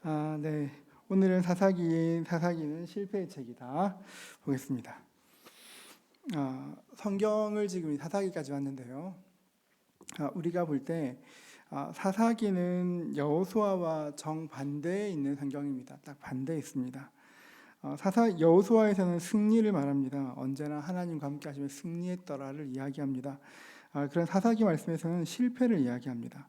네. 오늘은 사사기는 실패의 책이다 보겠습니다. 성경을 지금 사사기까지 왔는데요. 우리가 볼 때 사사기는 여호수아와 정반대에 있는 성경입니다. 딱 반대에 있습니다. 여호수아에서는 승리를 말합니다. 언제나 하나님과 함께 하시며 승리했더라를 이야기합니다. 그런 사사기 말씀에서는 실패를 이야기합니다.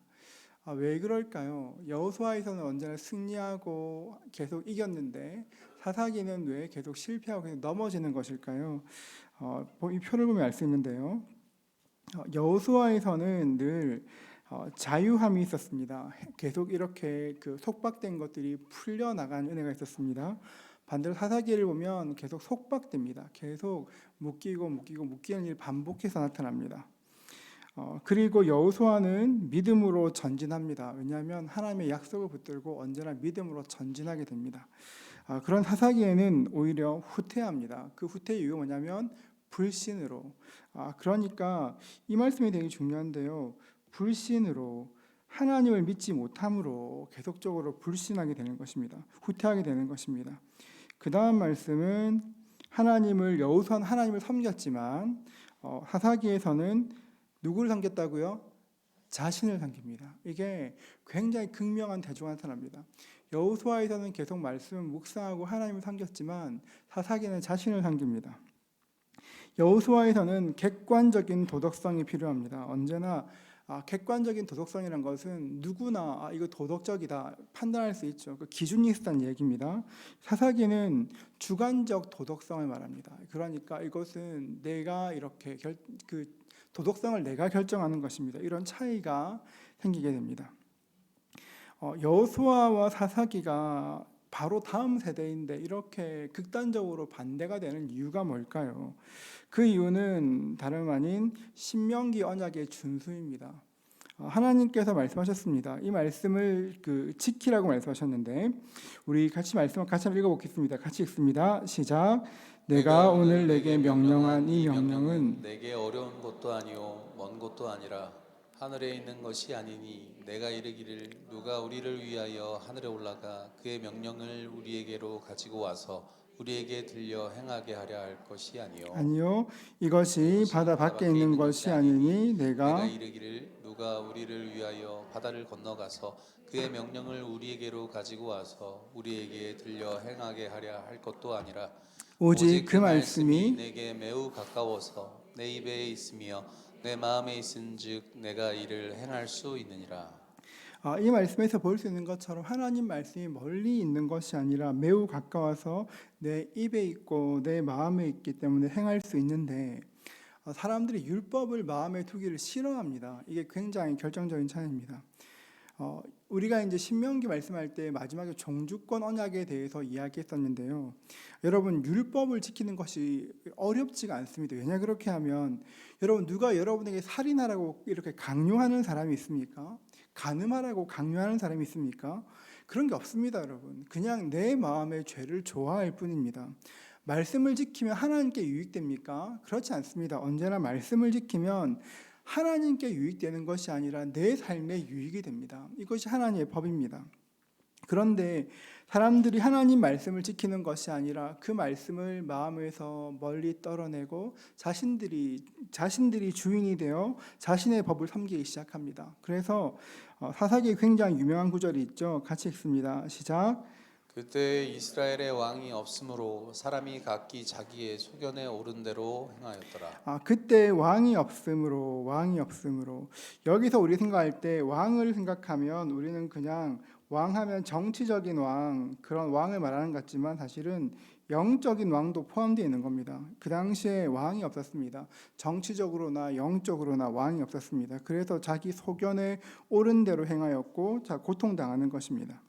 왜 그럴까요? 여호수아에서는 언제나 승리하고 계속 이겼는데 사사기는 왜 계속 실패하고 계속 넘어지는 것일까요? 이 표를 보면 알 수 있는데요. 여호수아에서는 늘 자유함이 있었습니다. 계속 이렇게 속박된 것들이 풀려나가는 은혜가 있었습니다. 반대로 사사기를 보면 계속 속박됩니다. 계속 묶이는 일이 반복해서 나타납니다. 그리고 여호수아는 믿음으로 전진합니다. 왜냐하면 하나님의 약속을 붙들고 언제나 믿음으로 전진하게 됩니다. 그런 사사기에는 오히려 후퇴합니다. 그 후퇴의 이유가 뭐냐면 불신으로. 그러니까 이 말씀이 되게 중요한데요. 불신으로, 하나님을 믿지 못함으로 계속적으로 불신하게 되는 것입니다. 후퇴하게 되는 것입니다. 그 다음 말씀은 여호수아는 하나님을 섬겼지만 사사기에서는 누구를 섬겼다고요? 자신을 섬깁니다. 이게 굉장히 극명한 대조가 나타납니다. 여호수아에서는 계속 말씀을 묵상하고 하나님을 섬겼지만 사사기는 자신을 섬깁니다. 여호수아에서는 객관적인 도덕성이 필요합니다. 언제나 객관적인 도덕성이란 것은 누구나 이거 도덕적이다 판단할 수 있죠. 그 기준이 있다는 얘기입니다. 사사기는 주관적 도덕성을 말합니다. 그러니까 이것은 내가 이렇게 도덕성을 내가 결정하는 것입니다. 이런 차이가 생기게 됩니다. 여호수아와 사사기가 바로 다음 세대인데 이렇게 극단적으로 반대가 되는 이유가 뭘까요? 그 이유는 다름 아닌 신명기 언약의 준수입니다. 하나님께서 말씀하셨습니다. 이 말씀을 지키라고 말씀하셨는데 우리 같이 한번 읽어보겠습니다. 같이 읽습니다. 시작. 내가 오늘 내게 명령한 이 명령은 내게 어려운 것도 아니요 먼 것도 아니라 하늘에 있는 것이 아니니 내가 이르기를 누가 우리를 위하여 하늘에 올라가 그의 명령을 우리에게로 가지고 와서 우리에게 들려 행하게 하려 할 것이 아니요 이것이 바다 밖에 있는 것이 아니니 내가 이르기를 누가 우리를 위하여 바다를 건너가서 그의 명령을 우리에게로 가지고 와서 우리에게 들려 행하게 하려 할 것도 아니라 오직 그 말씀이 내게 매우 가까워서 내 입에 있으며 내 마음에 있은즉 내가 이를 행할 수 있느니라. 이 말씀에서 볼 수 있는 것처럼 하나님 말씀이 멀리 있는 것이 아니라 매우 가까워서 내 입에 있고 내 마음에 있기 때문에 행할 수 있는데 사람들이 율법을 마음에 두기를 싫어합니다. 이게 굉장히 결정적인 차이입니다. 우리가 이제 신명기 말씀할 때 마지막에 종주권 언약에 대해서 이야기했었는데요. 여러분 율법을 지키는 것이 어렵지가 않습니다. 왜냐 그렇게 하면 여러분 누가 여러분에게 살인하라고 이렇게 강요하는 사람이 있습니까? 간음하라고 강요하는 사람이 있습니까? 그런 게 없습니다, 여러분. 그냥 내 마음의 죄를 좋아할 뿐입니다. 말씀을 지키면 하나님께 유익됩니까? 그렇지 않습니다. 언제나 말씀을 지키면 하나님께 유익되는 것이 아니라 내 삶에 유익이 됩니다. 이것이 하나님의 법입니다. 그런데 사람들이 하나님 말씀을 지키는 것이 아니라 그 말씀을 마음에서 멀리 떨어내고 자신들이 주인이 되어 자신의 법을 섬기기 시작합니다. 그래서 사사기에 굉장히 유명한 구절이 있죠. 같이 읽습니다. 시작. 그때 이스라엘의 왕이 없으므로 사람이 각기 자기의 소견에 오른 대로 행하였더라. 그때 왕이 없으므로 여기서 우리 생각할 때 왕을 생각하면 우리는 그냥 왕하면 정치적인 왕 그런 왕을 말하는 것 같지만 사실은 영적인 왕도 포함되어 있는 겁니다. 그 당시에 왕이 없었습니다. 정치적으로나 영적으로나 왕이 없었습니다. 그래서 자기 소견에 옳은 대로 행하였고 고통당하는 것입니다.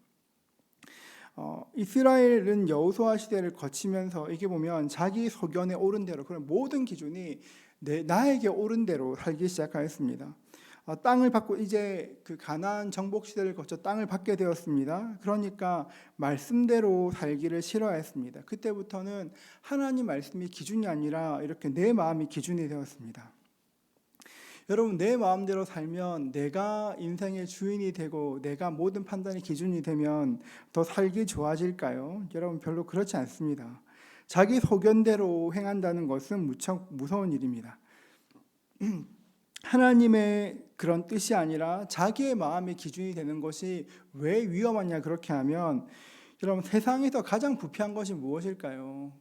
이스라엘은 여호수아 시대를 거치면서 이게 보면 자기 소견에 옳은 대로 그런 모든 기준이 나에게 옳은 대로 살기 시작하였습니다. 땅을 받고 이제 그 가나안 정복 시대를 거쳐 땅을 받게 되었습니다. 그러니까 말씀대로 살기를 싫어했습니다. 그때부터는 하나님 말씀이 기준이 아니라 이렇게 내 마음이 기준이 되었습니다. 여러분, 내 마음대로 살면 내가 인생의 주인이 되고 내가 모든 판단의 기준이 되면 더 살기 좋아질까요? 여러분, 별로 그렇지 않습니다. 자기 소견대로 행한다는 것은 무척 무서운 일입니다. 하나님의 그런 뜻이 아니라 자기의 마음의 기준이 되는 것이 왜 위험하냐, 그렇게 하면 여러분, 세상에서 가장 부패한 것이 무엇일까요?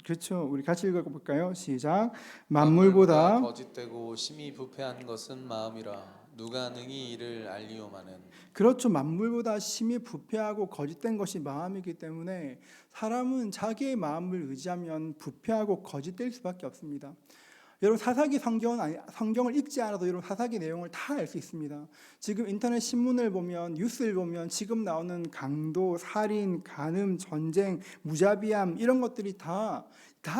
그렇죠. 우리 같이 읽어볼까요? 시작. 만물보다 거짓되고 심히 부패한 것은 마음이라 누가 능히 이를 알리오마는. 그렇죠. 만물보다 심히 부패하고 거짓된 것이 마음이기 때문에 사람은 자기의 마음을 의지하면 부패하고 거짓될 수밖에 없습니다. 여러분, 사사기 성경을 읽지 않아도 여러분 사사기 내용을 다 알 수 있습니다. 지금 인터넷 신문을 보면, 뉴스를 보면 지금 나오는 강도, 살인, 간음, 전쟁, 무자비함 이런 것들이 다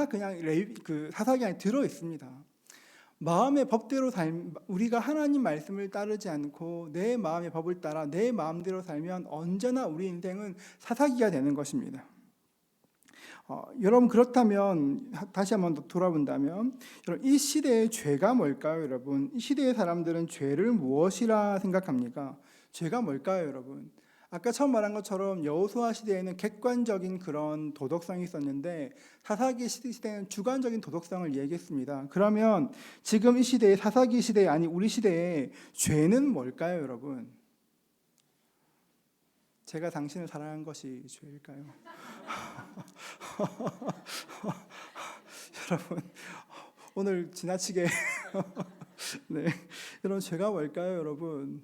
그냥 그 사사기 안에 들어 있습니다. 마음의 법대로 우리가 하나님 말씀을 따르지 않고 내 마음의 법을 따라 내 마음대로 살면 언제나 우리 인생은 사사기가 되는 것입니다. 여러분, 그렇다면 다시 한번 더 돌아본다면 여러분, 이 시대의 죄가 뭘까요? 여러분, 이 시대의 사람들은 죄를 무엇이라 생각합니까? 죄가 뭘까요? 여러분, 아까 처음 말한 것처럼 여호수아 시대에는 객관적인 그런 도덕성이 있었는데 사사기 시대에는 주관적인 도덕성을 얘기했습니다. 그러면 지금 이 시대의 사사기 시대, 아니 우리 시대의 죄는 뭘까요? 여러분, 제가 당신을 사랑한 것이 죄일까요? 여러분, 오늘 지나치게 네, 여러분, 죄가 뭘까요? 여러분,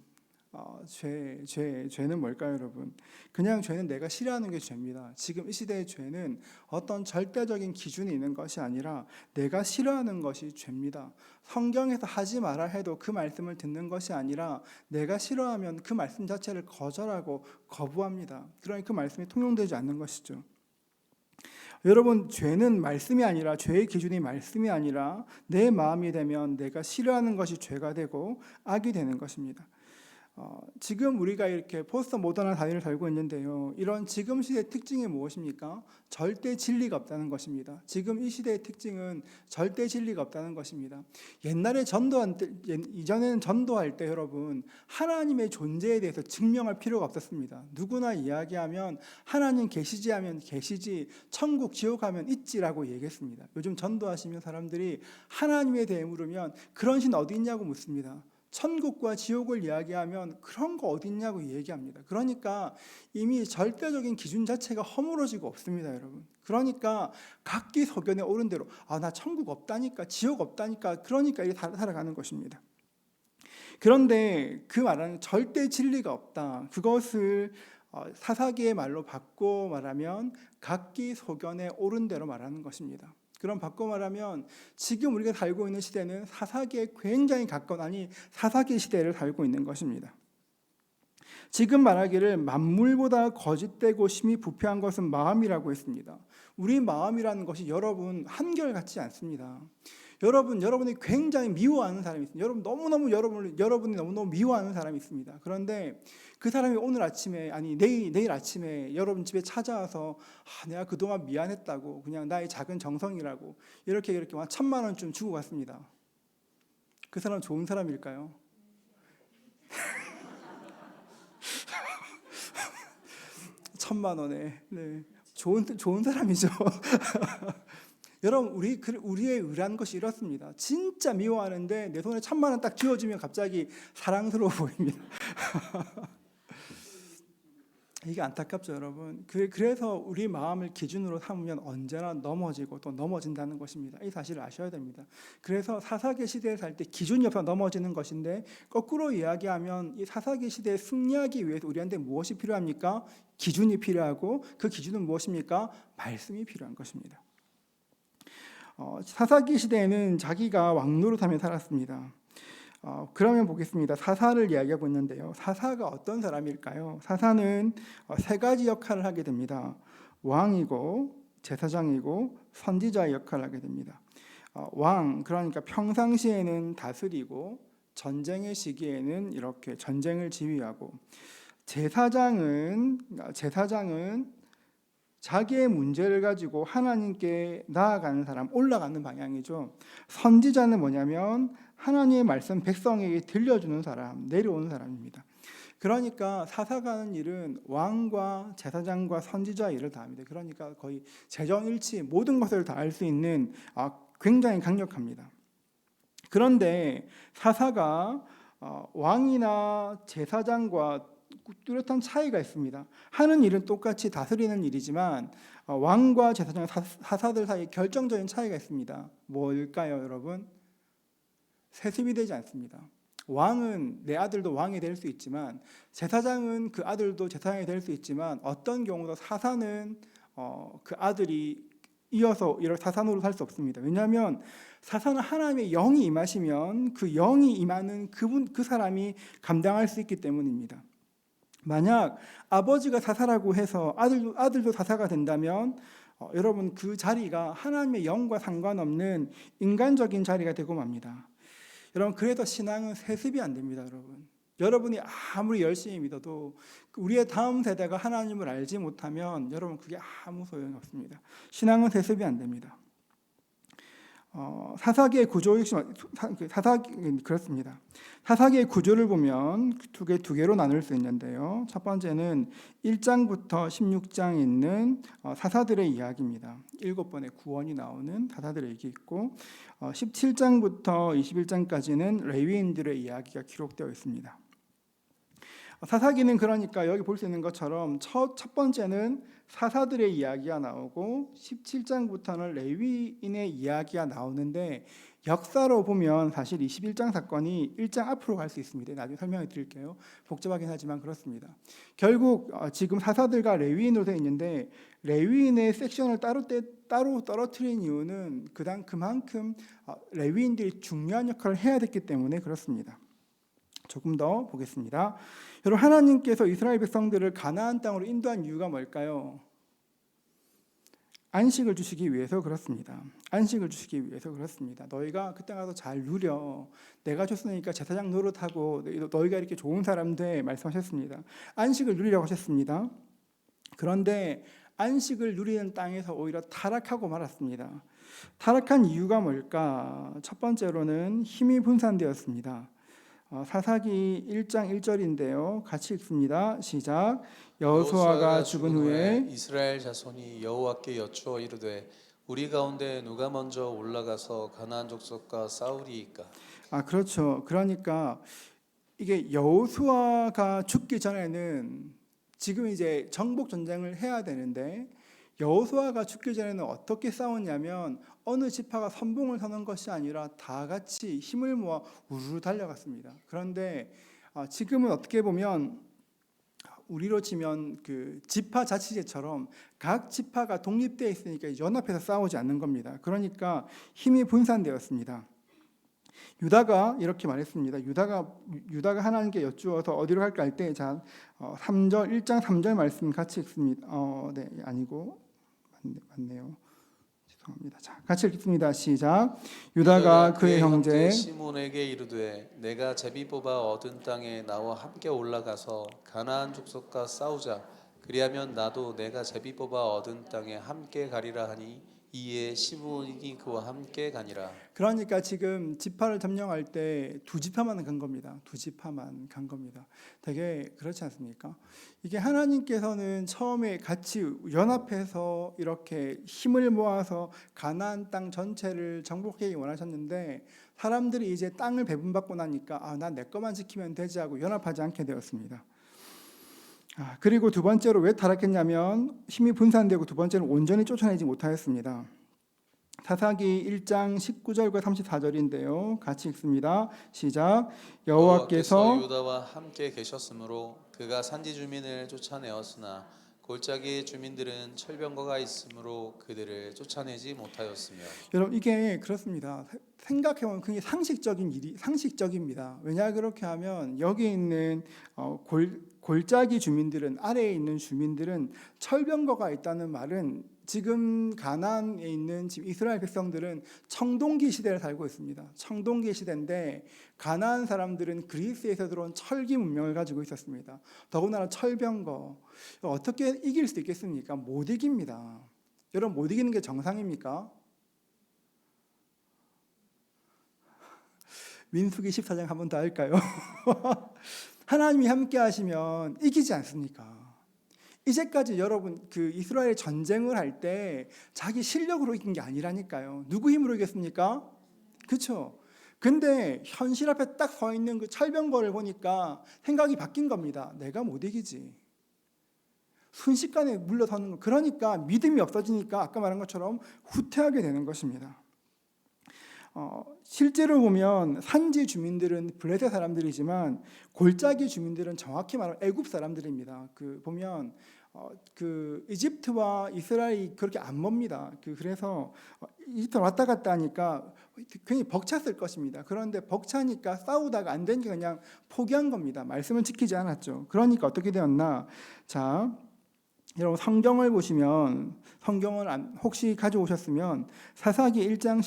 죄는 뭘까요, 여러분? 그냥 죄는 내가 싫어하는 게 죄입니다. 지금 이 시대의 죄는 어떤 절대적인 기준이 있는 것이 아니라 내가 싫어하는 것이 죄입니다. 성경에서 하지 마라 해도 그 말씀을 듣는 것이 아니라 내가 싫어하면 그 말씀 자체를 거절하고 거부합니다. 그러니 그 말씀이 통용되지 않는 것이죠. 여러분, 죄는 말씀이 아니라, 죄의 기준이 말씀이 아니라 내 마음이 되면 내가 싫어하는 것이 죄가 되고 악이 되는 것입니다. 지금 우리가 이렇게 포스트 모던한 사회를 살고 있는데요, 이런 지금 시대의 특징이 무엇입니까? 절대 진리가 없다는 것입니다. 지금 이 시대의 특징은 절대 진리가 없다는 것입니다. 이전에는 전도할 때 여러분, 하나님의 존재에 대해서 증명할 필요가 없었습니다. 누구나 이야기하면 하나님 계시지 하면 계시지, 천국 지옥 하면 있지라고 얘기했습니다. 요즘 전도하시면 사람들이 하나님에 대해 물으면 그런 신 어디 있냐고 묻습니다. 천국과 지옥을 이야기하면 그런 거 어딨냐고 얘기합니다. 그러니까 이미 절대적인 기준 자체가 허물어지고 없습니다, 여러분. 그러니까 각기 소견에 옳은 대로 나 천국 없다니까, 지옥 없다니까, 그러니까 이렇게 살아가는 것입니다. 그런데 그 말하는 절대 진리가 없다, 그것을 사사기의 말로 바꿔 말하면 각기 소견에 옳은 대로 말하는 것입니다. 그럼 바꿔 말하면 지금 우리가 살고 있는 시대는 사사기에 굉장히 가까운, 아니 사사기 시대를 살고 있는 것입니다. 지금 말하기를 만물보다 거짓되고 심히 부패한 것은 마음이라고 했습니다. 우리 마음이라는 것이 여러분 한결같지 않습니다. 여러분이 굉장히 미워하는 사람이 있습니다. 여러분이 너무너무 미워하는 사람이 있습니다. 그런데 그 사람이 오늘 아침에, 아니 내일 아침에 여러분 집에 찾아와서 내가 그동안 미안했다고, 그냥 나의 작은 정성이라고 이렇게 1,000,000원 주고 갔습니다. 그 사람 좋은 사람일까요? 1,000,000원에 네, 좋은 사람이죠. 여러분, 우리의 의라는 것이 이렇습니다. 진짜 미워하는데 내 손에 1,000,000원 딱 쥐어주면 갑자기 사랑스러워 보입니다. 이게 안타깝죠, 여러분. 그래서 우리 마음을 기준으로 삼으면 언제나 넘어지고 또 넘어진다는 것입니다. 이 사실을 아셔야 됩니다. 그래서 사사기 시대에 살 때 기준이 없어 넘어지는 것인데, 거꾸로 이야기하면 이 사사기 시대에 승리하기 위해서 우리한테 무엇이 필요합니까? 기준이 필요하고, 그 기준은 무엇입니까? 말씀이 필요한 것입니다. 사사기 시대에는 자기가 왕노릇하며 살았습니다. 그러면 보겠습니다. 사사를 이야기하고 있는데요, 사사가 어떤 사람일까요? 사사는 세 가지 역할을 하게 됩니다. 왕이고 제사장이고 선지자의 역할을 하게 됩니다. 왕, 그러니까 평상시에는 다스리고 전쟁의 시기에는 이렇게 전쟁을 지휘하고, 제사장은 자기의 문제를 가지고 하나님께 나아가는 사람, 올라가는 방향이죠. 선지자는 뭐냐면 하나님의 말씀 백성에게 들려주는 사람, 내려오는 사람입니다. 그러니까 사사가 하는 일은 왕과 제사장과 선지자 일을 다 합니다. 그러니까 거의 재정일치 모든 것을 다 할 수 있는 굉장히 강력합니다. 그런데 사사가 왕이나 제사장과 뚜렷한 차이가 있습니다. 하는 일은 똑같이 다스리는 일이지만 왕과 제사장, 사사들 사이에 결정적인 차이가 있습니다. 뭘까요, 여러분? 세습이 되지 않습니다. 왕은 내 아들도 왕이 될 수 있지만 제사장은 그 아들도 제사장이 될 수 있지만 어떤 경우도 사사는 그 아들이 이어서 이런 사사노로 살 수 없습니다. 왜냐하면 사사는 하나님의 영이 임하시면 그 영이 임하는 그 사람이 감당할 수 있기 때문입니다. 만약 아버지가 사사라고 해서 아들도 사사가 된다면 여러분 그 자리가 하나님의 영과 상관없는 인간적인 자리가 되고 맙니다. 여러분 그래서 신앙은 세습이 안 됩니다. 여러분이 아무리 열심히 믿어도 우리의 다음 세대가 하나님을 알지 못하면 여러분 그게 아무 소용이 없습니다. 신앙은 세습이 안 됩니다. 사사기의 구조 그렇습니다. 사사기의 구조를 보면 두 개로 나눌 수 있는데요. 첫 번째는 1장부터 16장에 있는 사사들의 이야기입니다. 7번의 구원이 나오는 사사들의 얘기 있고 17장부터 21장까지는 레위인들의 이야기가 기록되어 있습니다. 사사기는 그러니까 여기 볼 수 있는 것처럼 첫 번째는 사사들의 이야기가 나오고 17장부터는 레위인의 이야기가 나오는데 역사로 보면 사실 21장 사건이 1장 앞으로 갈 수 있습니다. 나중에 설명해 드릴게요. 복잡하긴 하지만 그렇습니다. 결국 지금 사사들과 레위인으로 되어 있는데 레위인의 섹션을 따로 떨어뜨린 이유는 그만큼 레위인들이 중요한 역할을 해야 됐기 때문에 그렇습니다. 조금 더 보겠습니다. 여러분 하나님께서 이스라엘 백성들을 가나안 땅으로 인도한 이유가 뭘까요? 안식을 주시기 위해서 그렇습니다. 안식을 주시기 위해서 그렇습니다. 너희가 그 땅 가서 잘 누려. 내가 줬으니까 제사장 노릇하고 너희가 이렇게 좋은 사람 돼 말씀하셨습니다. 안식을 누리려고 하셨습니다. 그런데 안식을 누리는 땅에서 오히려 타락하고 말았습니다. 타락한 이유가 뭘까? 첫 번째로는 힘이 분산되었습니다. 사사기 1장 1절인데요. 같이 읽습니다. 시작. 여호수아가 죽은 후에 이스라엘 자손이 여호와께 여쭈어 이르되 우리 가운데 누가 먼저 올라가서 가나안 족속과 싸우리이까? 그렇죠. 그러니까 이게 여호수아가 죽기 전에는 지금 이제 정복 전쟁을 해야 되는데 여호수아가 죽기 전에는 어떻게 싸웠냐면 어느 지파가 선봉을 서는 것이 아니라 다 같이 힘을 모아 우르르 달려갔습니다. 그런데 지금은 어떻게 보면 우리로 치면 그 지파 자치제처럼 각 지파가 독립되어 있으니까 연합해서 싸우지 않는 겁니다. 그러니까 힘이 분산되었습니다. 유다가 이렇게 말했습니다. 유다가 하나님께 여쭈어서 어디로 갈까 할 때 3절 1장 3절 말씀 같이 읽습니다. 네, 아니고 맞네요. 죄송합니다. 자, 같이 읽습니다. 시작. 유다가 그의 형제 시몬에게 이르되 내가 제비 뽑아 얻은 땅에 나와 함께 올라가서 가나안 족속과 싸우자. 그리하면 나도 내가 제비 뽑아 얻은 땅에 함께 가리라 하니 이에 시몬이 그와 함께 가니라. 그러니까 지금 지파를 점령할 때 두 지파만 간 겁니다. 두 지파만 간 겁니다. 되게 그렇지 않습니까? 이게 하나님께서는 처음에 같이 연합해서 이렇게 힘을 모아서 가나안 땅 전체를 정복하기 원하셨는데 사람들이 이제 땅을 배분받고 나니까 난 내 것만 지키면 되지 하고 연합하지 않게 되었습니다. 그리고 두 번째로 왜 타락했냐면 힘이 분산되고 두 번째는 온전히 쫓아내지 못하였습니다. 사사기 1장 19절과 34절인데요. 같이 읽습니다. 시작. 여호와께서 유다와 함께 계셨으므로 그가 산지 주민을 쫓아내었으나 골짜기 주민들은 철병거가 있으므로 그들을 쫓아내지 못하였으며. 여러분 이게 그렇습니다. 생각해보면 굉장히 상식적입니다. 왜냐 그렇게 하면 여기 있는 골짜기 주민들은, 아래에 있는 주민들은 철병거가 있다는 말은 지금 가나안에 있는 지금 이스라엘 백성들은 청동기 시대를 살고 있습니다. 청동기 시대인데 가나안 사람들은 그리스에서 들어온 철기 문명을 가지고 있었습니다. 더군다나 철병거 어떻게 이길 수 있겠습니까? 못 이깁니다. 여러분, 못 이기는 게 정상입니까? 민수기 14장 한 번 더 할까요? 하나님이 함께 하시면 이기지 않습니까? 이제까지 여러분 그 이스라엘 전쟁을 할 때 자기 실력으로 이긴 게 아니라니까요. 누구 힘으로 이겼습니까? 그렇죠? 근데 현실 앞에 딱 서 있는 그 철병거를 보니까 생각이 바뀐 겁니다. 내가 못 이기지. 순식간에 물러서는 거. 그러니까 믿음이 없어지니까 아까 말한 것처럼 후퇴하게 되는 것입니다. 실제로 보면 산지 주민들은 블레셋 사람들이지만 골짜기 주민들은 정확히 말하면 애굽 사람들입니다. 보면 그 이집트와 이스라엘이 그렇게 안 멉니다. 그래서 이집트 왔다 갔다 하니까 굉장히 벅찼을 것입니다. 그런데 벅차니까 싸우다가 안 되니까 그냥 포기한 겁니다. 말씀을 지키지 않았죠. 그러니까 어떻게 되었나? 자, 여러분 성경을 보시면, 성경을 혹시 가져오셨으면 사사기 1장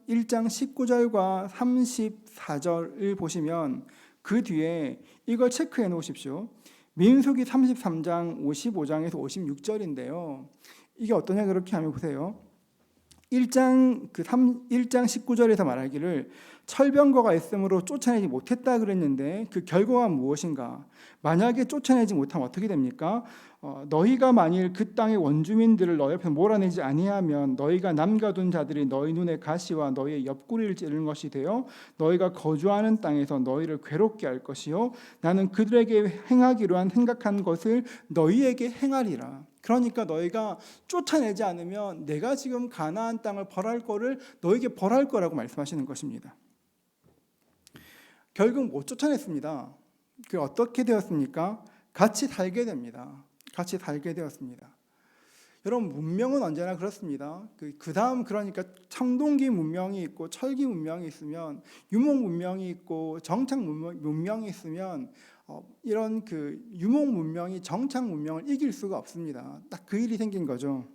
19절과 34절을 보시면 그 뒤에 이걸 체크해 놓으십시오. 민수기 33장 55장에서 56절인데요. 이게 어떠냐 그렇게 하면 보세요. 1장 19절에서 말하기를 철병거가 있으므로 쫓아내지 못했다 그랬는데 그 결과가 무엇인가? 만약에 쫓아내지 못하면 어떻게 됩니까? 너희가 만일 그 땅의 원주민들을 너희 앞에 몰아내지 아니하면 너희가 남겨둔 자들이 너희 눈에 가시와 너희의 옆구리를 찌르는 것이 되어 너희가 거주하는 땅에서 너희를 괴롭게 할 것이요 나는 그들에게 행하기로 한 생각한 것을 너희에게 행하리라. 그러니까 너희가 쫓아내지 않으면 내가 지금 가나안 땅을 벌할 거를 너희에게 벌할 거라고 말씀하시는 것입니다. 결국 못 쫓아냈습니다. 그 어떻게 되었습니까? 같이 살게 됩니다. 같이 살게 되었습니다. 여러분, 문명은 언제나 그렇습니다. 그 다음, 그러니까 청동기 문명이 있고 철기 문명이 있으면, 유목 문명이 있고 정착 문명이 있으면 이런 그 유목 문명이 정착 문명을 이길 수가 없습니다. 딱 그 일이 생긴 거죠.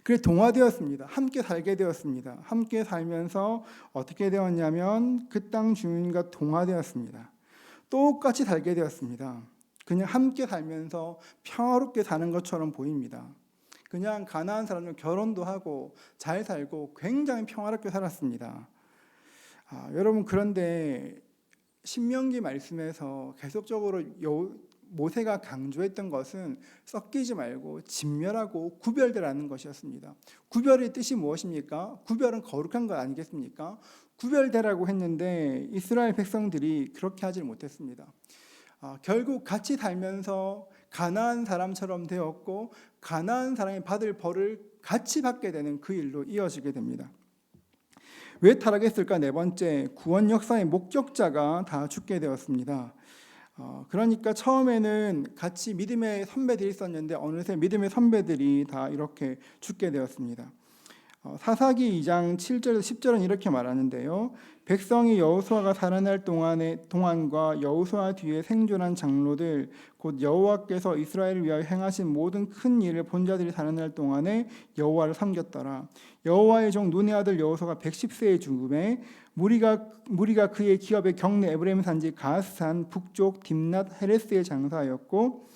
그래서 동화되었습니다. 함께 살게 되었습니다. 함께 살면서 어떻게 되었냐면 그 땅 주민과 동화되었습니다. 똑같이 살게 되었습니다. 그냥 함께 살면서 평화롭게 사는 것처럼 보입니다. 그냥 가나안 사람들 결혼도 하고 잘 살고 굉장히 평화롭게 살았습니다. 여러분, 그런데 신명기 말씀에서 계속적으로 모세가 강조했던 것은 섞이지 말고 진멸하고 구별되라는 것이었습니다. 구별의 뜻이 무엇입니까? 구별은 거룩한 것 아니겠습니까? 구별되라고 했는데 이스라엘 백성들이 그렇게 하지 못했습니다. 결국 같이 살면서 가나안 사람처럼 되었고 가나안 사람이 받을 벌을 같이 받게 되는 그 일로 이어지게 됩니다. 왜 타락했을까? 네 번째, 구원 역사의 목격자가 다 죽게 되었습니다. 그러니까 처음에는 같이 믿음의 선배들이 있었는데 어느새 믿음의 선배들이 다 이렇게 죽게 되었습니다. 사사기 2장 7절에서 10절은 이렇게 말하는데요. 백성이 여호수아가 살아날 동안과 여호수아 뒤에 생존한 장로들 곧 여호와께서 이스라엘을 위하여 행하신 모든 큰 일을 본 자들이 살아날 동안에 여호와를 섬겼더라. 여호와의 종 눈의 아들 여호수아가 110세에 죽음에 무리가 그의 기업의 경내 에브라임 산지 가스산 북쪽 딥낫 헤레스의 장사였고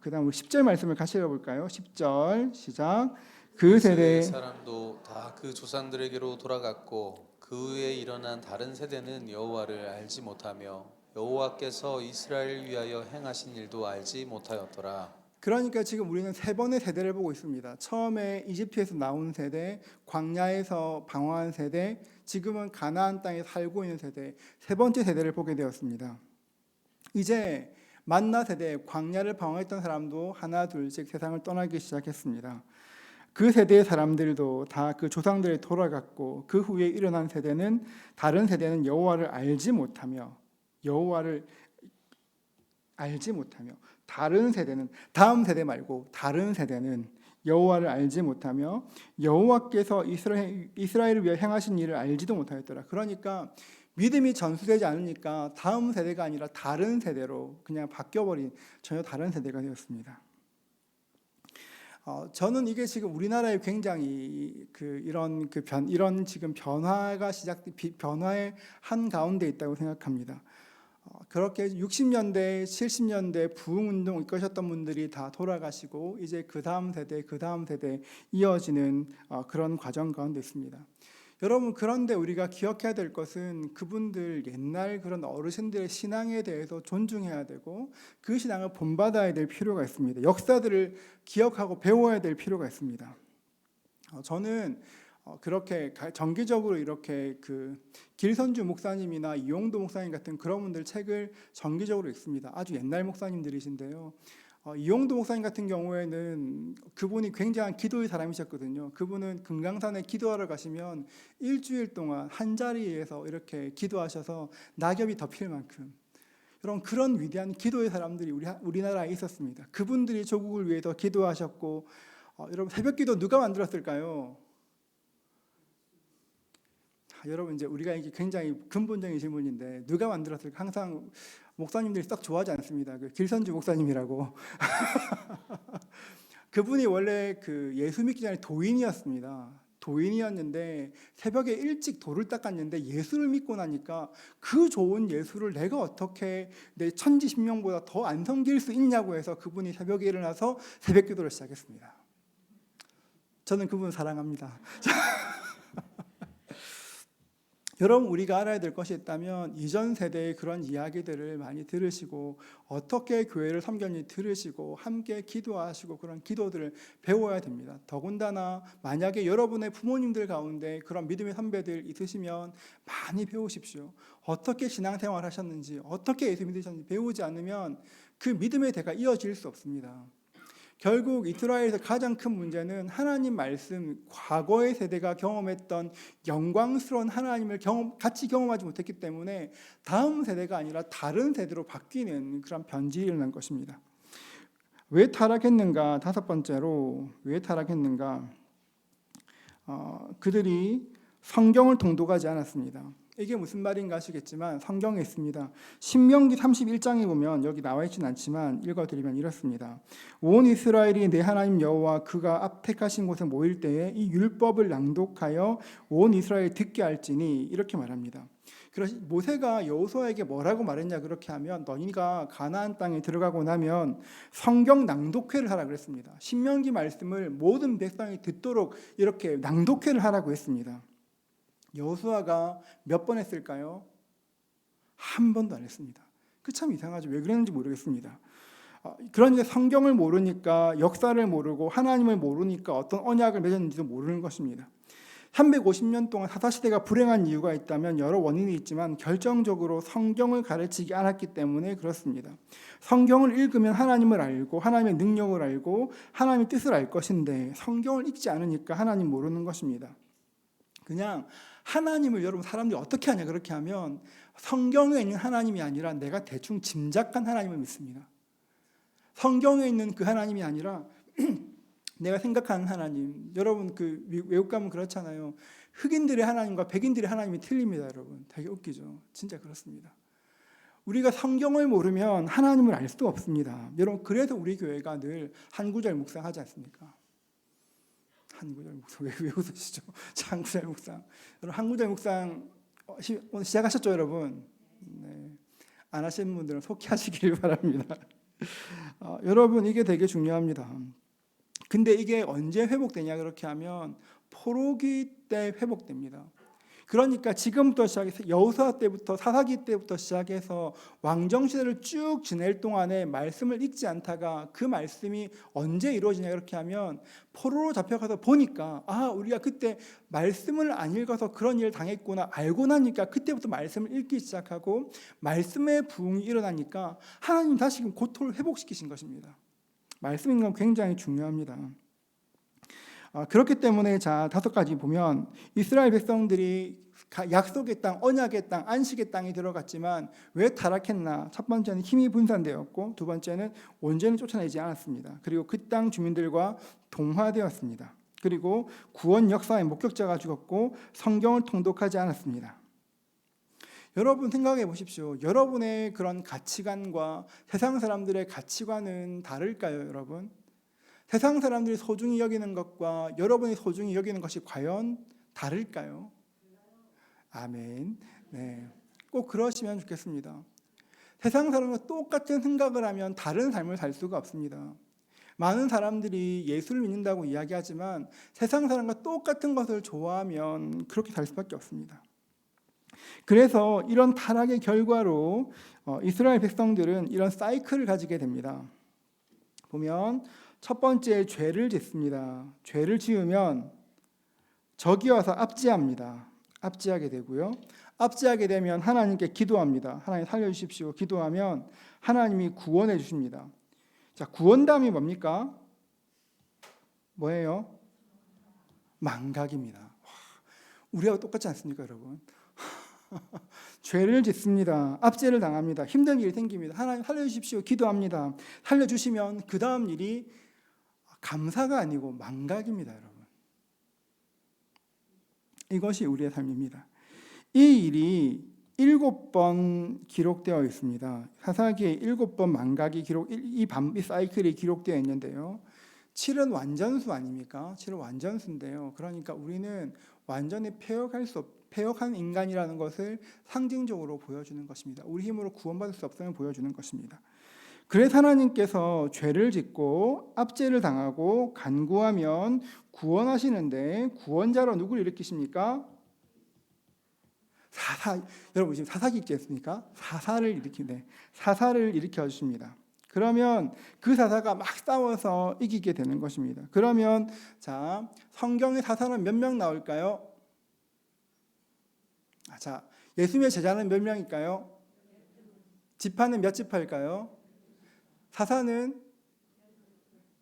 그 다음 우리 10절 말씀을 같이 읽어볼까요? 10절 시작. 그 세대의 사람도 다 그 조상들에게로 돌아갔고 그 후에 일어난 다른 세대는 여호와를 알지 못하며 여호와께서 이스라엘을 위하여 행하신 일도 알지 못하였더라. 그러니까 지금 우리는 세 번의 세대를 보고 있습니다. 처음에 이집트에서 나온 세대, 광야에서 방황한 세대, 지금은 가나안 땅에 살고 있는 세대, 세 번째 세대를 보게 되었습니다. 이제 만나 세대, 광야를 방황했던 사람도 하나 둘씩 세상을 떠나기 시작했습니다. 그 세대의 사람들도 다 그 조상들이 돌아갔고 그 후에 일어난 세대는 다른 세대는 여호와를 알지 못하며 다른 세대는 다음 세대 말고 다른 세대는 여호와를 알지 못하며 여호와께서 이스라엘을 위해 행하신 일을 알지도 못하였더라. 그러니까 믿음이 전수되지 않으니까 다음 세대가 아니라 다른 세대로 그냥 바뀌어버린 전혀 다른 세대가 되었습니다. 저는 이게 지금 우리나라에 굉장히 이런 지금 변화의 한 가운데 있다고 생각합니다. 그렇게 60년대, 70년대 부흥운동 이끄셨던 분들이 다 돌아가시고 이제 그 다음 세대 이어지는 그런 과정 가운데 있습니다. 여러분, 그런데 우리가 기억해야 될 것은 그분들 옛날 그런 어르신들의 신앙에 대해서 존중해야 되고 그 신앙을 본받아야 될 필요가 있습니다. 역사들을 기억하고 배워야 될 필요가 있습니다. 저는 그렇게 정기적으로 이렇게 길선주 목사님이나 이용도 목사님 같은 그런 분들 책을 정기적으로 읽습니다. 아주 옛날 목사님들이신데요. 이용도 목사님 같은 경우에는 그분이 굉장한 기도의 사람이셨거든요. 그분은 금강산에 기도하러 가시면 일주일 동안 한 자리에서 이렇게 기도하셔서 낙엽이 덮일 만큼, 여러분, 그런 위대한 기도의 사람들이 우리나라에 있었습니다. 그분들이 조국을 위해서 기도하셨고, 여러분, 새벽기도 누가 만들었을까요? 여러분, 이제 우리가 이게 굉장히 근본적인 질문인데 누가 만들었을까? 항상 목사님들이 썩 좋아하지 않습니다. 길선주 목사님이라고. 그분이 원래 예수 믿기 전에 도인이었습니다. 도인이었는데 새벽에 일찍 돌을 닦았는데 예수를 믿고 나니까 그 좋은 예수를 내가 어떻게 내 천지신명보다 더 안 섬길 수 있냐고 해서 그분이 새벽에 일어나서 새벽기도를 시작했습니다. 저는 그분을 사랑합니다. 여러분, 우리가 알아야 될 것이 있다면 이전 세대의 그런 이야기들을 많이 들으시고 어떻게 교회를 섬겼는지 들으시고 함께 기도하시고 그런 기도들을 배워야 됩니다. 더군다나 만약에 여러분의 부모님들 가운데 그런 믿음의 선배들 있으시면 많이 배우십시오. 어떻게 신앙생활 하셨는지, 어떻게 예수 믿으셨는지 배우지 않으면 그 믿음의 대가 이어질 수 없습니다. 결국 이스라엘에서 가장 큰 문제는 하나님 말씀, 과거의 세대가 경험했던 영광스러운 하나님을 같이 경험하지 못했기 때문에 다음 세대가 아니라 다른 세대로 바뀌는 그런 변질이 일어난 것입니다. 왜 타락했는가? 다섯 번째로 왜 타락했는가? 그들이 성경을 통독하지 않았습니다. 이게 무슨 말인가 하시겠지만 성경에 있습니다. 신명기 31장에 보면 여기 나와 있지는 않지만 읽어드리면 이렇습니다. 온 이스라엘이 내 하나님 여호와 그가 택하신 곳에 모일 때에 이 율법을 낭독하여 온 이스라엘이 듣게 할지니, 이렇게 말합니다. 그래서 모세가 여호수아에게 뭐라고 말했냐, 그렇게 하면 너희가 가나안 땅에 들어가고 나면 성경 낭독회를 하라 그랬습니다. 신명기 말씀을 모든 백성이 듣도록 이렇게 낭독회를 하라고 했습니다. 여호수아가 몇 번 했을까요? 한 번도 안 했습니다. 그 참 이상하죠. 왜 그랬는지 모르겠습니다. 그런데 성경을 모르니까, 역사를 모르고 하나님을 모르니까 어떤 언약을 맺었는지도 모르는 것입니다. 350년 동안 사사시대가 불행한 이유가 있다면 여러 원인이 있지만 결정적으로 성경을 가르치지 않았기 때문에 그렇습니다. 성경을 읽으면 하나님을 알고 하나님의 능력을 알고 하나님의 뜻을 알 것인데 성경을 읽지 않으니까 하나님 모르는 것입니다. 그냥 하나님을 여러분 사람들이 어떻게 하냐, 그렇게 하면 성경에 있는 하나님이 아니라 내가 대충 짐작한 하나님을 믿습니다. 성경에 있는 그 하나님이 아니라 내가 생각하는 하나님. 여러분 외국 가면 그렇잖아요. 흑인들의 하나님과 백인들의 하나님이 틀립니다. 여러분 되게 웃기죠. 진짜 그렇습니다. 우리가 성경을 모르면 하나님을 알 수 없습니다. 여러분, 그래서 우리 교회가 늘 한 구절 묵상하지 않습니까? 한 구절 묵상. 왜 웃으시죠? 한 구절 묵상. 여러분, 한 구절 묵상 오늘 시작하셨죠, 여러분? 네. 안 하시는 분들은 속히하시길 바랍니다. 여러분, 이게 되게 중요합니다. 근데 이게 언제 회복되냐, 그렇게 하면 포로기 때 회복됩니다. 그러니까 지금부터 시작해서 여호수아 때부터 사사기 때부터 시작해서 왕정시대를 쭉 지낼 동안에 말씀을 읽지 않다가 그 말씀이 언제 이루어지냐, 그렇게 하면 포로로 잡혀가서 보니까 우리가 그때 말씀을 안 읽어서 그런 일을 당했구나 알고 나니까 그때부터 말씀을 읽기 시작하고 말씀의 부흥이 일어나니까 하나님 다시금 고토를 회복시키신 것입니다. 말씀 읽는 건 굉장히 중요합니다. 그렇기 때문에 다섯 가지 보면 이스라엘 백성들이 약속의 땅, 언약의 땅, 안식의 땅에 들어갔지만 왜 타락했나? 첫 번째는 힘이 분산되었고, 두 번째는 온전히 쫓아내지 않았습니다. 그리고 그 땅 주민들과 동화되었습니다. 그리고 구원 역사의 목격자가 죽었고 성경을 통독하지 않았습니다. 여러분 생각해 보십시오. 여러분의 그런 가치관과 세상 사람들의 가치관은 다를까요, 여러분? 세상 사람들이 소중히 여기는 것과 여러분이 소중히 여기는 것이 과연 다를까요? 아멘. 네. 꼭 그러시면 좋겠습니다. 세상 사람과 똑같은 생각을 하면 다른 삶을 살 수가 없습니다. 많은 사람들이 예수를 믿는다고 이야기하지만 세상 사람과 똑같은 것을 좋아하면 그렇게 살 수밖에 없습니다. 그래서 이런 타락의 결과로 이스라엘 백성들은 이런 사이클을 가지게 됩니다. 보면 첫 번째 죄를 짓습니다. 죄를 지으면 적이 와서 압제합니다. 압제하게 되고요. 압제하게 되면 하나님께 기도합니다. 하나님 살려주십시오. 기도하면 하나님이 구원해 주십니다. 자, 구원담이 뭡니까? 뭐예요? 망각입니다. 우리하고 똑같지 않습니까, 여러분? 죄를 짓습니다. 압제를 당합니다. 힘든 일이 생깁니다. 하나님 살려주십시오. 기도합니다. 살려주시면 그 다음 일이 감사가 아니고 망각입니다, 여러분. 이것이 우리의 삶입니다. 이 일이 7번 기록되어 있습니다. 사사기에 7번 망각이 이 사이클이 기록되어 있는데요. 7은 완전수 아닙니까? 7은 완전수인데요. 그러니까 우리는 완전히 패역한 인간이라는 것을 상징적으로 보여주는 것입니다. 우리 힘으로 구원받을 수 없음을 보여주는 것입니다. 그래서 하나님께서 죄를 짓고 압제를 당하고 간구하면 구원하시는데 구원자로 누구를 일으키십니까? 여러분 지금 사사기 있지 않습니까? 사사를 일으켜 주십니다. 그러면 그 사사가 막 싸워서 이기게 되는 것입니다. 그러면 자, 성경의 사사는 몇 명 나올까요? 자, 예수님의 제자는 몇 명일까요? 지파는 몇 지파일까요? 사사는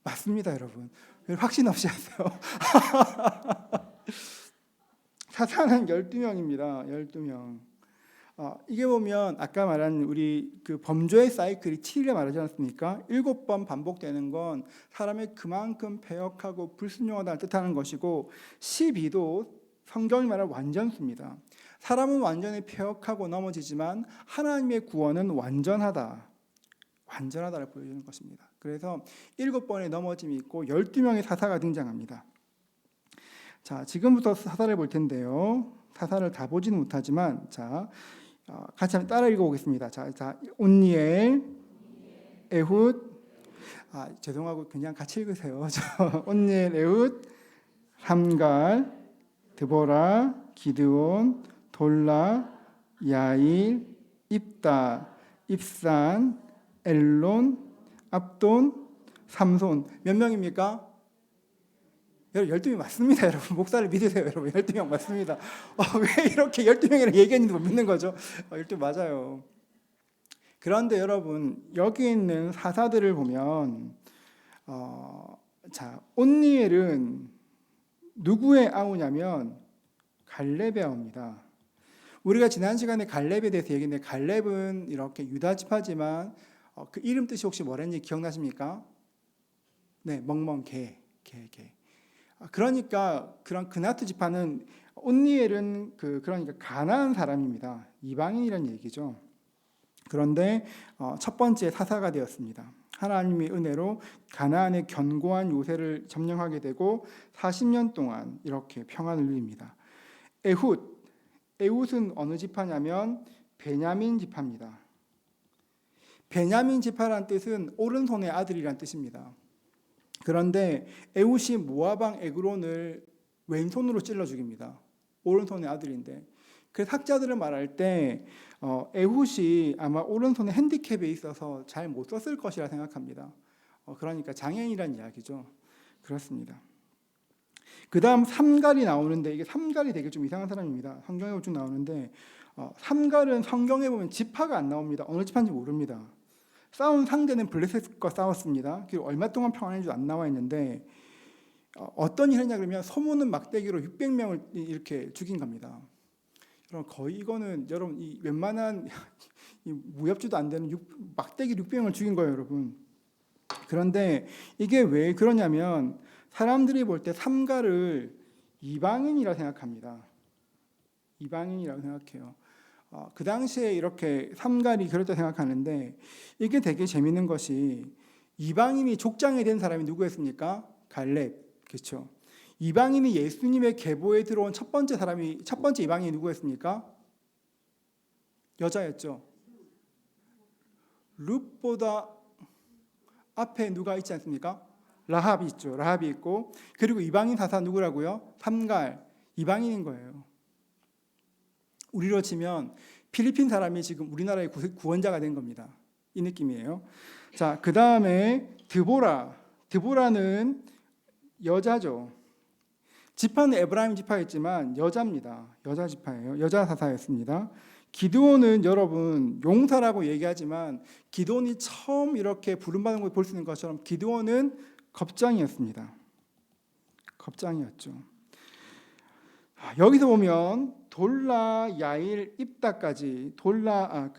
맞습니다, 여러분. 확신 없이 하세요. 사사는 12명입니다. 12명. 이게 보면 아까 말한 우리 그 범죄의 사이클이 7일에 말하지 않습니까? 7번 반복되는 건 사람이 그만큼 패역하고 불순종하다는 뜻하는 것이고 12도 성경이 말하는 완전수입니다. 사람은 완전히 패역하고 넘어지지만 하나님의 구원은 완전하다를 보여주는 것입니다. 그래서 7번의 넘어짐이 있고 12명의 사사가 등장합니다. 자, 지금부터 사사를 볼 텐데요. 사사를 다 보지는 못하지만 자, 같이 한번 따라 읽어보겠습니다. 자, 온니엘, 에훗, 죄송하고 그냥 같이 읽으세요. 온니엘, 에훗, 함갈, 드보라, 기드온, 돌라, 야일, 입다, 입산, 엘론, 압돈, 삼손. 몇 명입니까? 12명 맞습니다, 여러분. 목사를 믿으세요, 여러분. 12명 맞습니다. 왜 이렇게 12명이라고 얘기했는지 못 믿는 거죠? 12명 맞아요. 그런데 여러분, 여기 있는 사사들을 보면 자, 온니엘은 누구의 아우냐면 갈렙의 아우입니다. 우리가 지난 시간에 갈렙에 대해서 얘기했는데 갈렙은 이렇게 유다 지파지만 그 이름 뜻이 혹시 뭐랬는지 기억나십니까? 네, 멍멍 개. 그러니까 그런 그나트 지파는 온니엘은 그러니까 가나안 사람입니다. 이방인이라는 얘기죠. 그런데 첫 번째 사사가 되었습니다. 하나님의 은혜로 가나안의 견고한 요새를 점령하게 되고 40년 동안 이렇게 평안을 누립니다. 에훗은 어느 지파냐면 베냐민 지파입니다. 베냐민 지파란 뜻은 오른손의 아들이란 뜻입니다. 그런데 에훗이 모압 왕 에그론을 왼손으로 찔러 죽입니다. 오른손의 아들인데. 그래서 학자들은 말할 때 에훗이 아마 오른손에 핸디캡에 있어서 잘 못 썼을 것이라 생각합니다. 그러니까 장애인이란 이야기죠. 그렇습니다. 그 다음 삼갈이 나오는데 이게 삼갈이 되게 좀 이상한 사람입니다. 성경에 쭉 나오는데 삼갈은 성경에 보면 지파가 안 나옵니다. 어느 지파인지 모릅니다. 싸운 상대는 블레셋과 싸웠습니다. 그리고 얼마 동안 평안한지도 안 나와 있는데 어떤 일을 했냐 그러면 소모는 막대기로 600명을 이렇게 죽인 겁니다. 여러분 거의 이거는 여러분 이 웬만한 이 무협지도 안 되는 막대기 600명을 죽인 거예요, 여러분. 그런데 이게 왜 그러냐면 사람들이 볼 때 삼갈을 이방인이라 생각합니다. 이방인이라고 생각해요. 그 당시에 이렇게 삼갈이 그랬다 생각하는데 이게 되게 재밌는 것이 이방인이 족장이 된 사람이 누구였습니까? 갈렙. 그렇죠. 이방인이 예수님의 계보에 들어온 첫 번째 이방인이 누구였습니까? 여자였죠. 룻보다 앞에 누가 있지 않습니까? 라합이 있죠. 라합이 있고 그리고 이방인 사사 누구라고요? 삼갈. 이방인인 거예요. 우리로 치면 필리핀 사람이 지금 우리나라의 구원자가 된 겁니다. 이 느낌이에요. 자, 그 다음에 드보라는 여자죠. 지파는 에브라임 지파였지만 여자입니다. 여자 지파예요. 여자 사사였습니다. 기드온은 여러분 용사라고 얘기하지만 기드온이 처음 이렇게 부름받은 걸 볼 수 있는 것처럼 기드온은 겁장이었습니다. 겁장이었죠. 여기서 보면 돌라, 야일, 입다까지 돌라,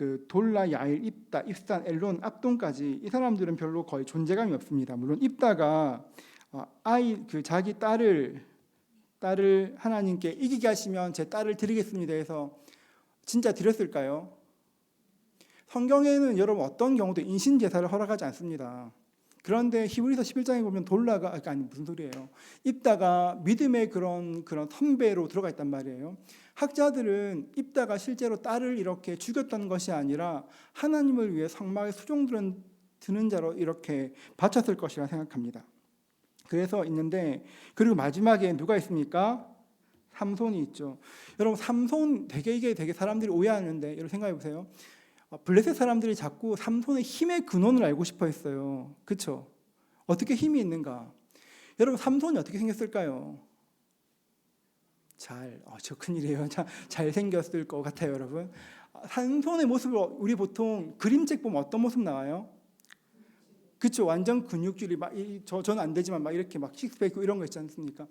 야일, 입다, 입산, 엘론, 압돈까지 이 사람들은 별로 거의 존재감이 없습니다. 물론 입다가 자기 딸을 하나님께 이기게 하시면 제 딸을 드리겠습니다 해서 진짜 드렸을까요? 성경에는 여러분 어떤 경우도 인신 제사를 허락하지 않습니다. 그런데 히브리서 11장에 보면 무슨 소리예요? 입다가 믿음의 그런 선배로 들어가 있단 말이에요. 학자들은 입다가 실제로 딸을 이렇게 죽였던 것이 아니라 하나님을 위해 성막에 수종 드는 자로 이렇게 바쳤을 것이라 생각합니다. 그래서 있는데 그리고 마지막에 누가 있습니까? 삼손이 있죠. 여러분 삼손 이게 되게 사람들이 오해하는데 여러분 생각해 보세요. 블레셋 사람들이 자꾸 삼손의 힘의 근원을 알고 싶어 했어요. 그렇죠? 어떻게 힘이 있는가? 여러분 삼손이 어떻게 생겼을까요? 저 큰일이에요. 잘 생겼을 것 같아요, 여러분. 삼손의 모습을 우리 보통 그림책 보면 어떤 모습 나와요? 그렇죠? 완전 근육질이 저는 안 되지만 이렇게 식스팩 이런 거 있지 않습니까?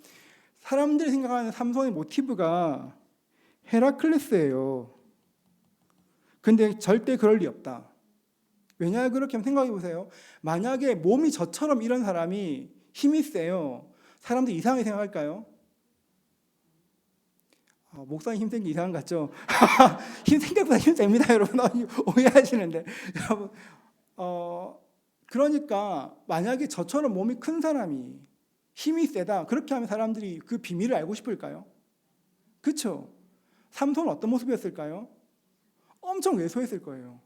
사람들이 생각하는 삼손의 모티브가 헤라클레스예요. 근데 절대 그럴 리 없다. 왜냐 그렇게 생각해 보세요. 만약에 몸이 저처럼 이런 사람이 힘이 세요. 사람들이 이상하게 생각할까요? 목사님 힘센 게 이상한 것 같죠? 생각보다 힘 셉니다, 여러분. 오해하시는데. 여러분, 그러니까 만약에 저처럼 몸이 큰 사람이 힘이 세다. 그렇게 하면 사람들이 그 비밀을 알고 싶을까요? 그렇죠? 삼손은 어떤 모습이었을까요? 엄청 왜소했을 거예요.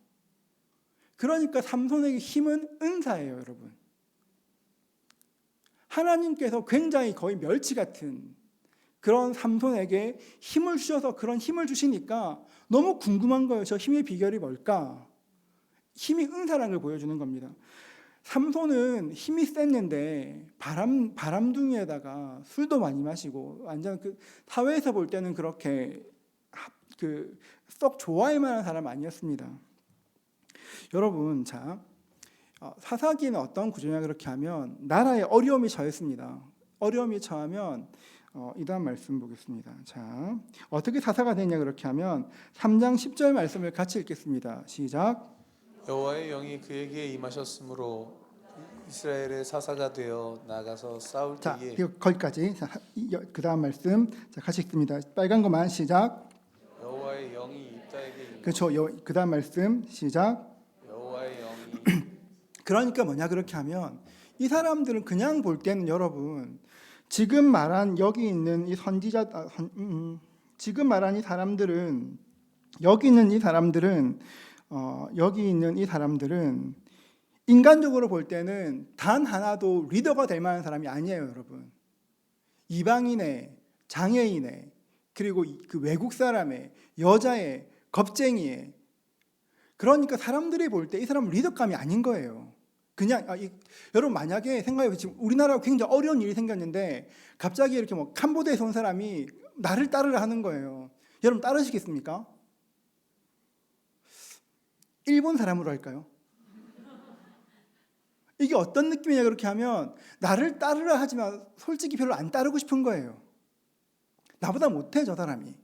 그러니까 삼손에게 힘은 은사예요, 여러분. 하나님께서 굉장히 거의 멸치 같은 그런 삼손에게 힘을 주셔서 그런 힘을 주시니까 너무 궁금한 거예요. 저 힘의 비결이 뭘까? 힘이 은사라는 걸 보여주는 겁니다. 삼손은 힘이 셌는데 바람둥이에다가 술도 많이 마시고 완전 사회에서 볼 때는 그렇게 썩 좋아할 만한 사람 아니었습니다. 여러분, 사사기는 어떤 구조냐 그렇게 하면 나라에 어려움이 처했습니다. 어려움이 처하면 이 다음 말씀 보겠습니다. 어떻게 사사가 됐냐 그렇게 하면 3장 10절 말씀을 같이 읽겠습니다. 시작. 여호와의 영이 그에게 임하셨으므로 이스라엘의 사사가 되어 나가서 싸울 때에 거기까지. 그 다음 말씀 같이 읽습니다. 빨간 것만 시작. 여호와의 영이 입다에게 그렇죠. 그 다음 말씀 시작. 여호와의 영이 그러니까 뭐냐 그렇게 하면 이 사람들은 그냥 볼 때는 여러분 지금 말한 여기 있는 이 지금 말한 이 사람들은 여기 있는 이 사람들은 인간적으로 볼 때는 단 하나도 리더가 될 만한 사람이 아니에요, 여러분. 이방인의, 장애인의, 그리고 그 외국 사람의, 여자의, 겁쟁이의. 그러니까 사람들이 볼 때 이 사람은 리더감이 아닌 거예요. 그냥 여러분 만약에 생각해보세요. 지금 우리나라가 굉장히 어려운 일이 생겼는데 갑자기 이렇게 캄보디아에서 온 사람이 나를 따르라 하는 거예요. 여러분 따르시겠습니까? 일본 사람으로 할까요? 이게 어떤 느낌이냐 그렇게 하면 나를 따르라 하지만 솔직히 별로 안 따르고 싶은 거예요. 나보다 못해 저 사람이.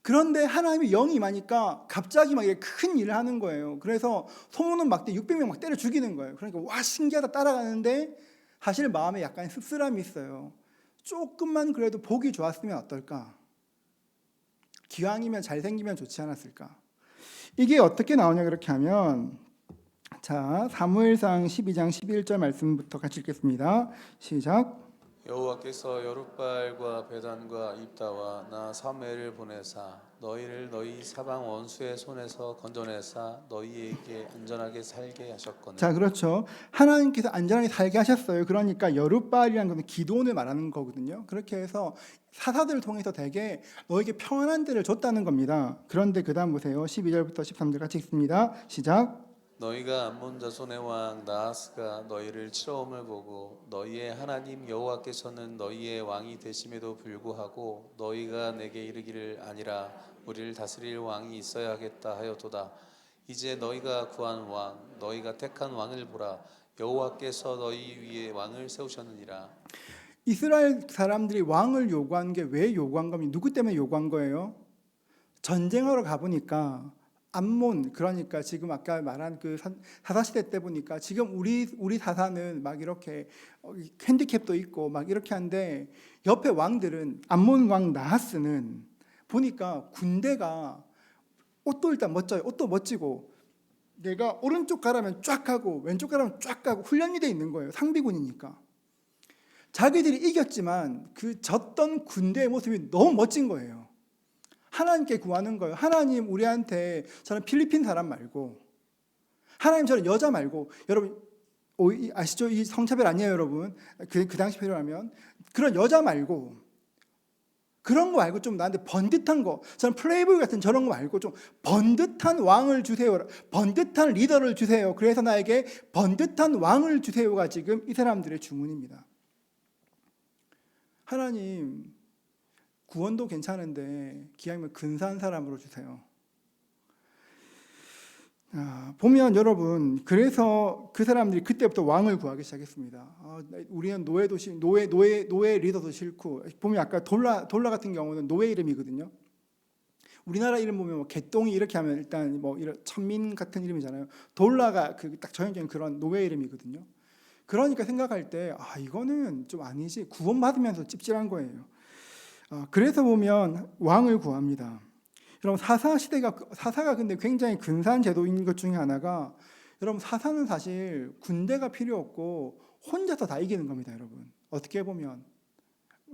그런데 하나님의 영이 임하니까 갑자기 큰 일을 하는 거예요. 그래서 소문은 막대 600명 때려 죽이는 거예요. 그러니까 와 신기하다 따라가는데 사실 마음에 약간 씁쓸함이 있어요. 조금만 그래도 보기 좋았으면 어떨까? 기왕이면 잘생기면 좋지 않았을까? 이게 어떻게 나오냐 그렇게 하면 자 사무엘상 12장 11절 말씀부터 같이 읽겠습니다. 시작. 여호와께서 여룻발과 베단과 입다와 나 사무엘을 보내사 너희를 너희 사방 원수의 손에서 건져내사 너희에게 안전하게 살게 하셨거늘. 자 그렇죠. 하나님께서 안전하게 살게 하셨어요. 그러니까 여룻발이라는 것은 기도원을 말하는 거거든요. 그렇게 해서 사사들을 통해서 대개 너에게 평안한 데를 줬다는 겁니다. 그런데 그 다음 보세요. 12절부터 13절 같이 읽습니다. 시작. 너희가 암몬 자손의 왕 나하스가 너희를 치러옴을 보고 너희의 하나님 여호와께서는 너희의 왕이 되심에도 불구하고 너희가 내게 이르기를 아니라 우리를 다스릴 왕이 있어야 하겠다 하였도다. 이제 너희가 구한 왕 너희가 택한 왕을 보라. 여호와께서 너희 위에 왕을 세우셨느니라. 이스라엘 사람들이 왕을 요구한 게 왜 요구한 겁니까? 누구 때문에 요구한 거예요? 전쟁하러 가보니까 암몬 그러니까 지금 아까 말한 그 사사시대 때 보니까 지금 우리 사사는 막 이렇게 핸디캡도 있고 막 이렇게 한데 옆에 왕들은 암몬 왕 나하스는 보니까 군대가 옷도 일단 멋져요. 옷도 멋지고 내가 오른쪽 가라면 쫙 가고 왼쪽 가라면 쫙 가고 훈련이 돼 있는 거예요. 상비군이니까. 자기들이 이겼지만 그 졌던 군대의 모습이 너무 멋진 거예요. 하나님께 구하는 거예요. 하나님 우리한테 저는 필리핀 사람 말고 하나님 저는 여자 말고 여러분 아시죠? 이 성차별 아니에요 여러분. 그 당시 표현하면 그런 여자 말고 그런 거 말고 좀 나한테 번듯한 거 저는 플레이보이 같은 저런 거 말고 좀 번듯한 왕을 주세요. 번듯한 리더를 주세요. 그래서 나에게 번듯한 왕을 주세요가 지금 이 사람들의 주문입니다. 하나님 구원도 괜찮은데 기왕이면 근사한 사람으로 주세요. 보면 여러분 그래서 그 사람들이 그때부터 왕을 구하기 시작했습니다. 우리는 노예 리더도 싫고 보면 아까 돌라 같은 경우는 노예 이름이거든요. 우리나라 이름 보면 뭐 개똥이 이렇게 하면 일단 뭐 이런 천민 같은 이름이잖아요. 돌라가 그 딱 전형적인 그런 노예 이름이거든요. 그러니까 생각할 때 이거는 좀 아니지 구원받으면서 찝찝한 거예요. 그래서 보면 왕을 구합니다. 여러분 사사가 근데 굉장히 근사한 제도인 것 중에 하나가 여러분 사사는 사실 군대가 필요 없고 혼자서 다 이기는 겁니다. 여러분 어떻게 보면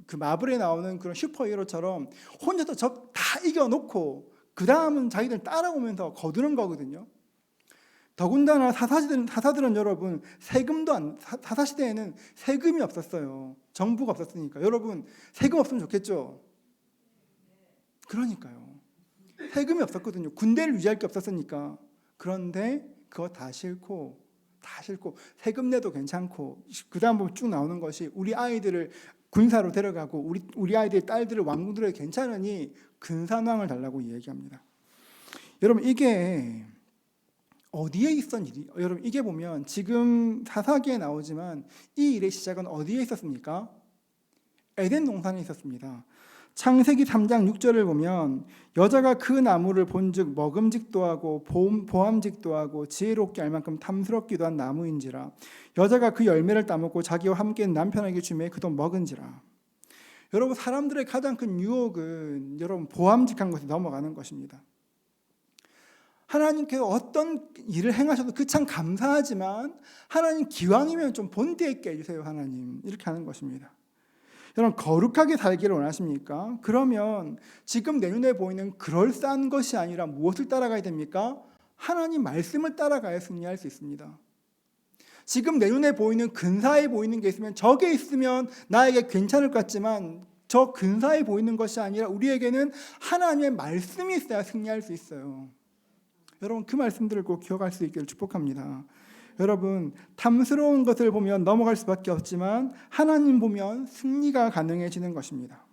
그 마블에 나오는 그런 슈퍼히어로처럼 혼자서 적 다 이겨놓고 그 다음은 자기들 따라오면서 거두는 거거든요. 더군다나 사사들은 여러분 세금도 사사시대에는 세금이 없었어요. 정부가 없었으니까. 여러분 세금 없으면 좋겠죠. 그러니까요. 세금이 없었거든요. 군대를 유지할 게 없었으니까. 그런데 그거 다 싫고 세금 내도 괜찮고 그 다음 보면 쭉 나오는 것이 우리 아이들을 군사로 데려가고 우리 아이들의 딸들을 왕궁들에 괜찮으니 근산왕을 달라고 이야기합니다. 여러분 이게 어디에 있었던 일이? 여러분 이게 보면 지금 사사기에 나오지만 이 일의 시작은 어디에 있었습니까? 에덴 동산에 있었습니다. 창세기 3장 6절을 보면 여자가 그 나무를 본즉 먹음직도 하고 보암직도 하고 지혜롭게 알 만큼 탐스럽기도 한 나무인지라 여자가 그 열매를 따먹고 자기와 함께 남편에게 주매 그도 먹은지라. 여러분 사람들의 가장 큰 유혹은 여러분 보암직한 것에 넘어가는 것입니다. 하나님께서 어떤 일을 행하셔도 그 참 감사하지만 하나님 기왕이면 좀 본드 있게 해주세요 하나님 이렇게 하는 것입니다. 여러분 거룩하게 살기를 원하십니까? 그러면 지금 내 눈에 보이는 그럴싸한 것이 아니라 무엇을 따라가야 됩니까? 하나님 말씀을 따라가야 승리할 수 있습니다. 지금 내 눈에 보이는 근사해 보이는 게 있으면 저게 있으면 나에게 괜찮을 것 같지만 저 근사해 보이는 것이 아니라 우리에게는 하나님의 말씀이 있어야 승리할 수 있어요. 여러분 그 말씀들을 꼭 기억할 수 있기를 축복합니다. 여러분 탐스러운 것을 보면 넘어갈 수밖에 없지만 하나님 보면 승리가 가능해지는 것입니다.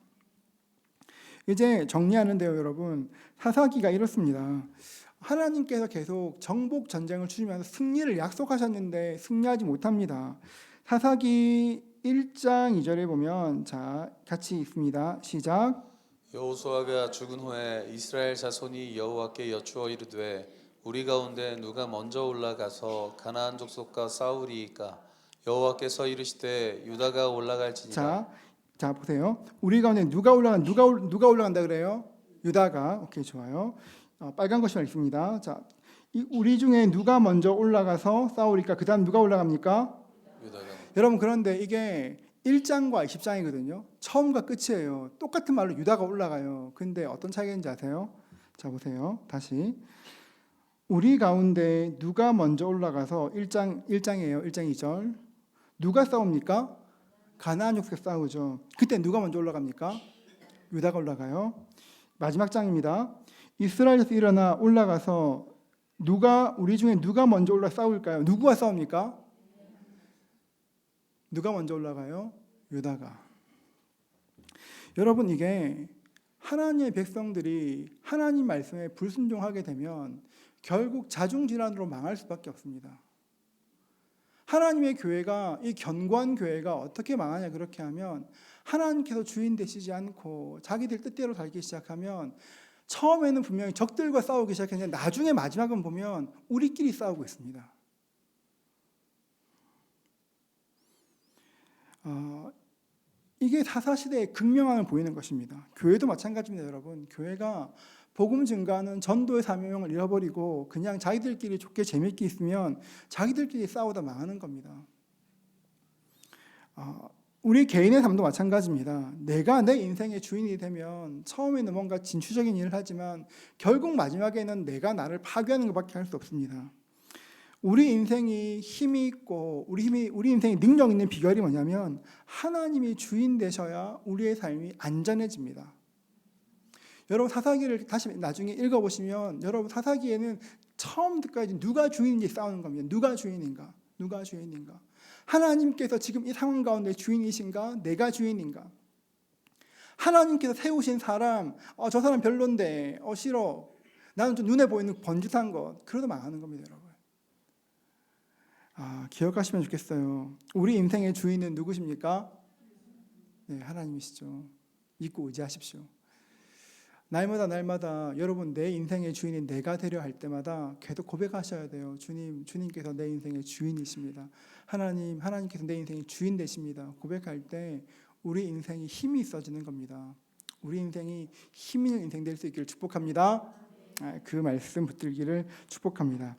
이제 정리하는데요 여러분 사사기가 이렇습니다. 하나님께서 계속 정복 전쟁을 추시면서 승리를 약속하셨는데 승리하지 못합니다. 사사기 1장 2절에 보면 자 같이 읽습니다. 시작. 여호수아가 죽은 후에 이스라엘 자손이 여호와께 여쭈어 이르되 우리 가운데 누가 먼저 올라가서 가나안 족속과 싸우리이까 여호와께서 이르시되 유다가 올라갈지니라. 자 보세요. 우리 가운데 누가 올라간다 그래요? 유다가. 오케이, 좋아요. 빨간 것이 있습니다. 자, 우리 중에 누가 먼저 올라가서 싸우리까? 그 다음 누가 올라갑니까? 유다가. 여러분, 그런데 이게 1장과 20장이거든요. 처음과 끝이에요. 똑같은 말로 유다가 올라가요. 근데 어떤 차이가 있는지 아세요? 자, 보세요. 다시. 우리 가운데 누가 먼저 올라가서 1장이에요. 1장 2절. 누가 싸웁니까? 가나안 족속 싸우죠. 그때 누가 먼저 올라갑니까? 유다가 올라가요. 마지막 장입니다. 이스라엘에서 일어나 올라가서 우리 중에 누가 먼저 올라 싸울까요? 누구와 싸웁니까? 누가 먼저 올라가요? 유다가. 여러분, 이게 하나님의 백성들이 하나님 말씀에 불순종하게 되면 결국 자중질환으로 망할 수밖에 없습니다. 하나님의 교회가, 이 견고한 교회가 어떻게 망하냐 그렇게 하면 하나님께서 주인 되시지 않고 자기들 뜻대로 살기 시작하면 처음에는 분명히 적들과 싸우기 시작했는데 나중에 마지막은 보면 우리끼리 싸우고 있습니다. 이게 사사시대의 극명함을 보이는 것입니다. 교회도 마찬가지입니다, 여러분. 교회가 복음 증가하는 전도의 사명을 잃어버리고 그냥 자기들끼리 좋게 재밌게 있으면 자기들끼리 싸우다 망하는 겁니다. 우리 개인의 삶도 마찬가지입니다. 내가 내 인생의 주인이 되면 처음에는 뭔가 진취적인 일을 하지만 결국 마지막에는 내가 나를 파괴하는 것밖에 할 수 없습니다. 우리 인생이 힘이 있고 우리 인생이 능력 있는 비결이 뭐냐면 하나님이 주인 되셔야 우리의 삶이 안전해집니다. 여러분, 사사기를 다시 나중에 읽어보시면 여러분, 사사기에는 처음부터까지 누가 주인인지 싸우는 겁니다. 누가 주인인가? 누가 주인인가? 하나님께서 지금 이 상황 가운데 주인이신가? 내가 주인인가? 하나님께서 세우신 사람, 저 사람 별론데, 싫어. 나는 좀 눈에 보이는 번듯한 것. 그러다 망하는 겁니다, 여러분. 기억하시면 좋겠어요. 우리 인생의 주인은 누구십니까? 네, 하나님이시죠. 믿고 의지하십시오. 날마다 여러분, 내 인생의 주인인 내가 되려 할 때마다 계속 고백하셔야 돼요. 주님께서 내 인생의 주인이십니다. 하나님께서 내 인생의 주인 되십니다. 고백할 때 우리 인생이 힘이 있어지는 겁니다. 우리 인생이 힘 있는 인생 될 수 있기를 축복합니다. 그 말씀 붙들기를 축복합니다.